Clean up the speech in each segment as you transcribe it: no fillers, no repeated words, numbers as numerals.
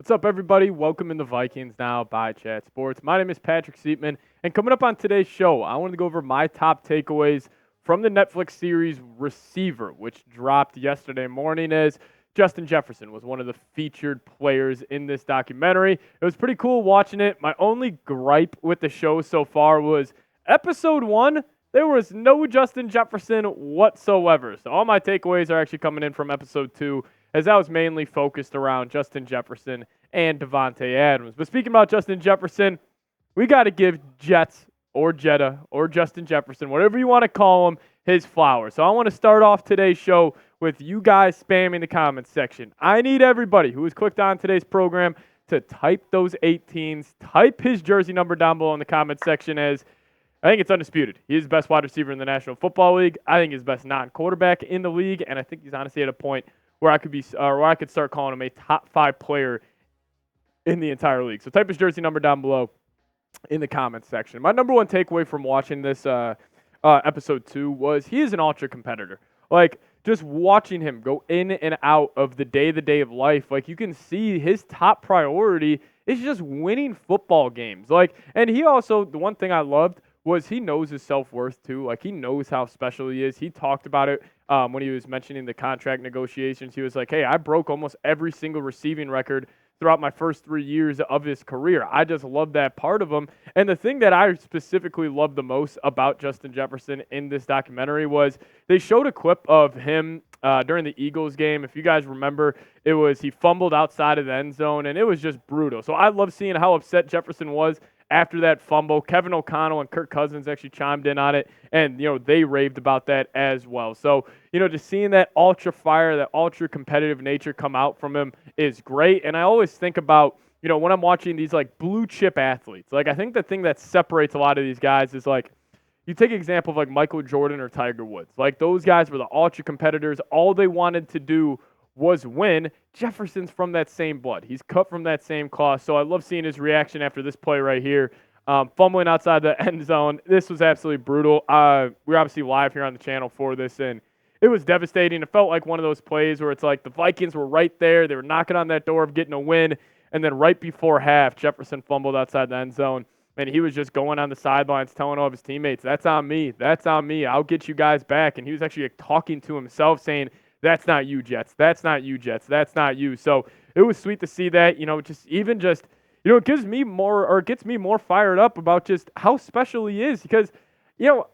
What's up, everybody? Welcome in the Vikings Now by Chat Sports. My name is Patrick Siepman, and coming up on today's show, I wanted to go over my top takeaways from the Netflix series Receiver, which dropped yesterday morning as Justin Jefferson was one of the featured players in this documentary. It was pretty cool watching it. My only gripe with the show so far was episode 1, there was no Justin Jefferson whatsoever. So all my takeaways are actually coming in from episode 2, as that was mainly focused around Justin Jefferson and Devontae Adams. But speaking about Justin Jefferson, we got to give Jets or Jetta or Justin Jefferson, whatever you want to call him, his flowers. So I want to start off today's show with you guys spamming the comments section. I need everybody who has clicked on today's program to type those 18s, type his jersey number down below in the comments section, as I think it's undisputed. He is the best wide receiver in the National Football League. I think he's the best non-quarterback in the league, and I think he's honestly at a point where I could start calling him a top 5 player in the entire league. So type his jersey number down below in the comments section. My number one takeaway from watching this episode 2 was he is an ultra competitor. Like, just watching him go in and out of the day of life, like, you can see his top priority is just winning football games. Like, and he also, the one thing I loved was he knows his self-worth too. Like, he knows how special he is. He talked about it when he was mentioning the contract negotiations. He was like, hey, I broke almost every single receiving record throughout my first 3 years of his career. I just love that part of him. And the thing that I specifically loved the most about Justin Jefferson in this documentary was they showed a clip of him during the Eagles game. If you guys remember, it was he fumbled outside of the end zone, and it was just brutal. So I love seeing how upset Jefferson was after that fumble. Kevin O'Connell and Kirk Cousins actually chimed in on it, and, they raved about that as well. So, just seeing that ultra fire, that ultra competitive nature come out from him is great. And I always think about, when I'm watching these, like, blue chip athletes, like, I think the thing that separates a lot of these guys is, like, you take an example of, like, Michael Jordan or Tiger Woods. Like, those guys were the ultra competitors. All they wanted to do was win. Jefferson's from that same blood. He's cut from that same cloth. So I love seeing his reaction after this play right here. Fumbling outside the end zone. This was absolutely brutal. We're obviously live here on the channel for this, and it was devastating. It felt like one of those plays where it's like the Vikings were right there. They were knocking on that door of getting a win, and then right before half, Jefferson fumbled outside the end zone, and he was just going on the sidelines telling all of his teammates, that's on me. That's on me. I'll get you guys back. And he was actually, like, talking to himself saying, that's not you, Jets. That's not you, Jets. That's not you. So it was sweet to see that, it gives me more, or gets me more fired up about just how special he is, because,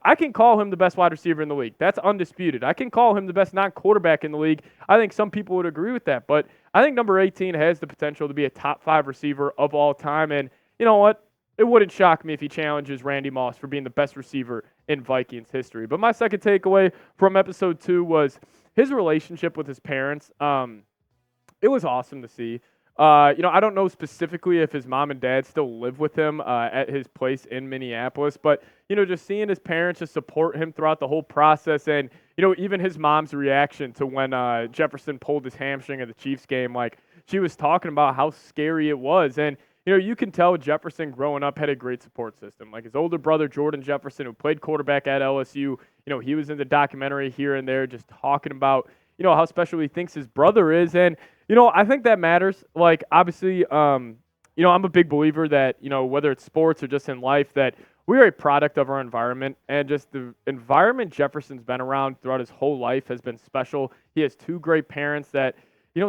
I can call him the best wide receiver in the league. That's undisputed. I can call him the best non-quarterback in the league. I think some people would agree with that, but I think number 18 has the potential to be a top 5 receiver of all time. And you know what? It wouldn't shock me if he challenges Randy Moss for being the best receiver in Vikings history. But my second takeaway from episode 2 was his relationship with his parents. It was awesome to see. I don't know specifically if his mom and dad still live with him at his place in Minneapolis, but, just seeing his parents just support him throughout the whole process, and, even his mom's reaction to when Jefferson pulled his hamstring at the Chiefs game, like, she was talking about how scary it was. And, you can tell Jefferson growing up had a great support system. Like, his older brother, Jordan Jefferson, who played quarterback at LSU, he was in the documentary here and there just talking about, how special he thinks his brother is. And, I think that matters. Like, obviously, I'm a big believer that, whether it's sports or just in life, that we are a product of our environment. And just the environment Jefferson's been around throughout his whole life has been special. He has 2 great parents that,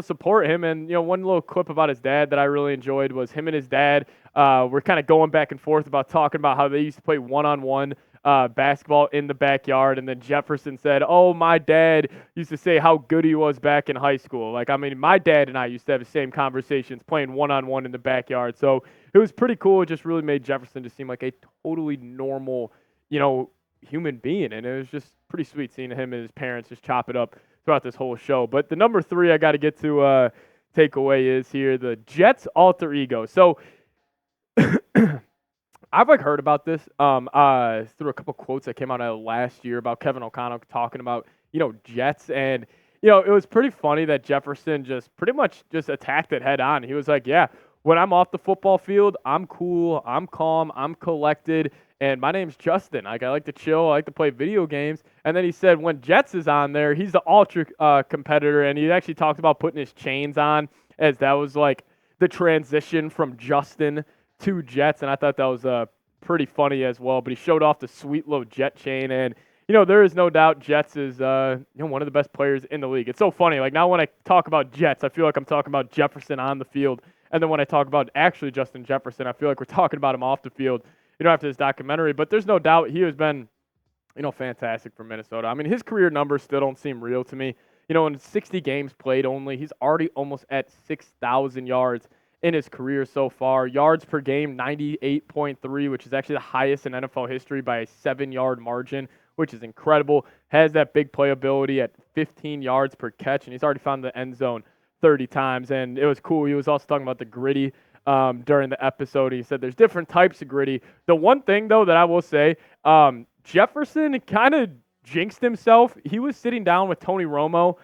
support him. And, one little clip about his dad that I really enjoyed was him and his dad were kind of going back and forth about talking about how they used to play one-on-one basketball in the backyard. And then Jefferson said, oh, my dad used to say how good he was back in high school. Like, I mean, my dad and I used to have the same conversations playing one-on-one in the backyard. So it was pretty cool. It just really made Jefferson just seem like a totally normal, human being. And it was just pretty sweet seeing him and his parents just chop it up throughout this whole show. But the number 3 I got to get to takeaway is here, the Jets alter ego. So I've heard about this through a couple quotes that came out last year about Kevin O'Connell talking about, Jets. And, it was pretty funny that Jefferson just pretty much just attacked it head on. He was like, yeah, when I'm off the football field, I'm cool, I'm calm, I'm collected, and my name's Justin. Like, I like to chill, I like to play video games. And then he said when Jets is on there, he's the ultra competitor, and he actually talked about putting his chains on, as that was like the transition from Justin to Jets, and I thought that was pretty funny as well. But he showed off the sweet little jet chain, and there is no doubt Jets is one of the best players in the league. It's so funny. Like now when I talk about Jets, I feel like I'm talking about Jefferson on the field, and then when I talk about actually Justin Jefferson, I feel like we're talking about him off the field. After this documentary, but there's no doubt he has been, fantastic for Minnesota. I mean, his career numbers still don't seem real to me. In 60 games played only, he's already almost at 6,000 yards in his career so far. Yards per game, 98.3, which is actually the highest in NFL history by a 7-yard margin, which is incredible. Has that big playability at 15 yards per catch, and he's already found the end zone 30 times. And it was cool. He was also talking about the gritty during the episode. He said there's different types of gritty. The one thing, though, that I will say, Jefferson kind of jinxed himself. He was sitting down with Tony Romo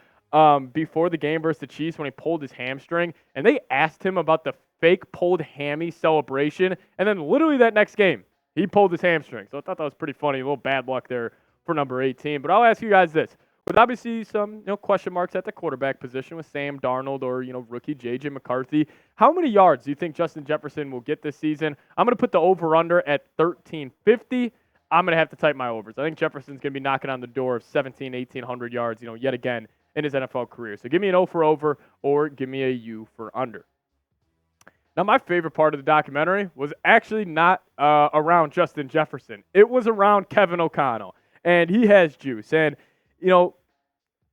before the game versus the Chiefs when he pulled his hamstring, and they asked him about the fake pulled hammy celebration, and then literally that next game, he pulled his hamstring. So I thought that was pretty funny. A little bad luck there for number 18. But I'll ask you guys this. With obviously some question marks at the quarterback position with Sam Darnold or rookie J.J. McCarthy, how many yards do you think Justin Jefferson will get this season? I'm going to put the over-under at 1,350. I'm going to have to type my overs. I think Jefferson's going to be knocking on the door of 1,800 yards, yet again in his NFL career. So give me an O for over or give me a U for under. Now, my favorite part of the documentary was actually not around Justin Jefferson. It was around Kevin O'Connell, and he has juice. And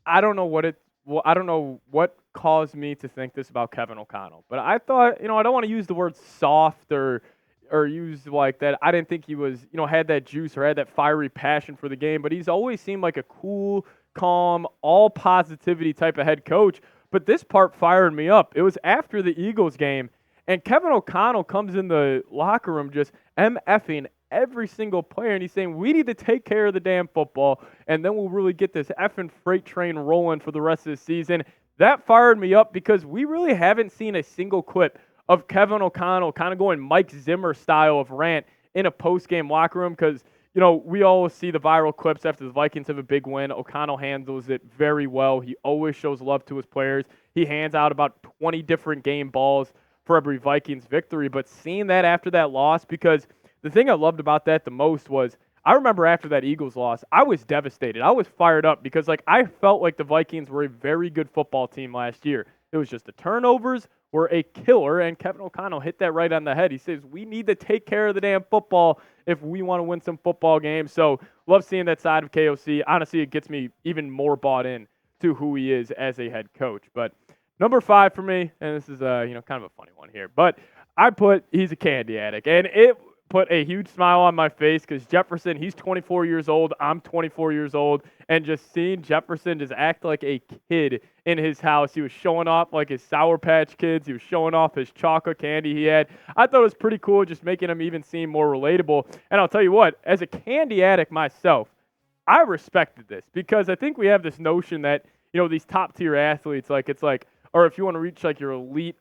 I don't know what caused me to think this about Kevin O'Connell, but I thought, I don't want to use the word soft or use like that. I didn't think he was, had that juice or had that fiery passion for the game, but he's always seemed like a cool, calm, all positivity type of head coach. But this part fired me up. It was after the Eagles game, and Kevin O'Connell comes in the locker room just MFing every single player, and he's saying, we need to take care of the damn football, and then we'll really get this effing freight train rolling for the rest of the season. That fired me up because we really haven't seen a single clip of Kevin O'Connell kind of going Mike Zimmer style of rant in a post-game locker room because, we always see the viral clips after the Vikings have a big win. O'Connell handles it very well. He always shows love to his players. He hands out about 20 different game balls for every Vikings victory, but seeing that after that loss, because the thing I loved about that the most was I remember after that Eagles loss, I was devastated. I was fired up because I felt like the Vikings were a very good football team last year. It was just the turnovers were a killer, and Kevin O'Connell hit that right on the head. He says, we need to take care of the damn football if we want to win some football games. So love seeing that side of KOC. Honestly, it gets me even more bought in to who he is as a head coach. But number 5 for me, and this is kind of a funny one here, but I put he's a candy addict, and it put a huge smile on my face because Jefferson, he's 24 years old, I'm 24 years old, and just seeing Jefferson just act like a kid in his house. He was showing off like his Sour Patch Kids. He was showing off his chocolate candy he had. I thought it was pretty cool, just making him even seem more relatable. And I'll tell you what, as a candy addict myself, I respected this because I think we have this notion that, these top tier athletes, or if you want to reach your elite,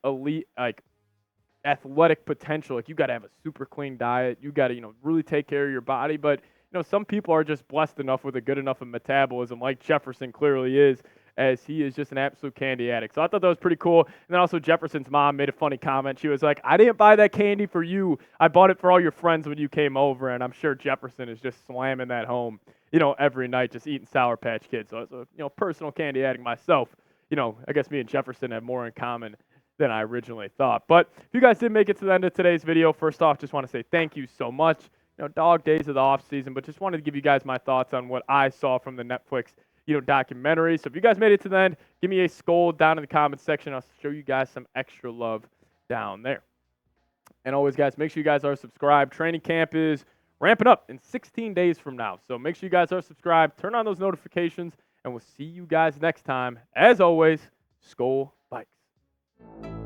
athletic potential, you got to have a super clean diet. You got to, really take care of your body. But, some people are just blessed enough with a good enough of metabolism like Jefferson clearly is, as he is just an absolute candy addict. So I thought that was pretty cool. And then also Jefferson's mom made a funny comment. She was like, I didn't buy that candy for you. I bought it for all your friends when you came over. And I'm sure Jefferson is just slamming that home, every night, just eating Sour Patch Kids. So as a, personal candy addict myself, I guess me and Jefferson have more in common than I originally thought. But if you guys did make it to the end of today's video, first off, just want to say thank you so much. Dog days of the off season, but just wanted to give you guys my thoughts on what I saw from the Netflix, documentary. So if you guys made it to the end, give me a SKOL down in the comments section. I'll show you guys some extra love down there. And always, guys, make sure you guys are subscribed. Training camp is ramping up in 16 days from now. So make sure you guys are subscribed. Turn on those notifications, and we'll see you guys next time. As always, SKOL Vikes.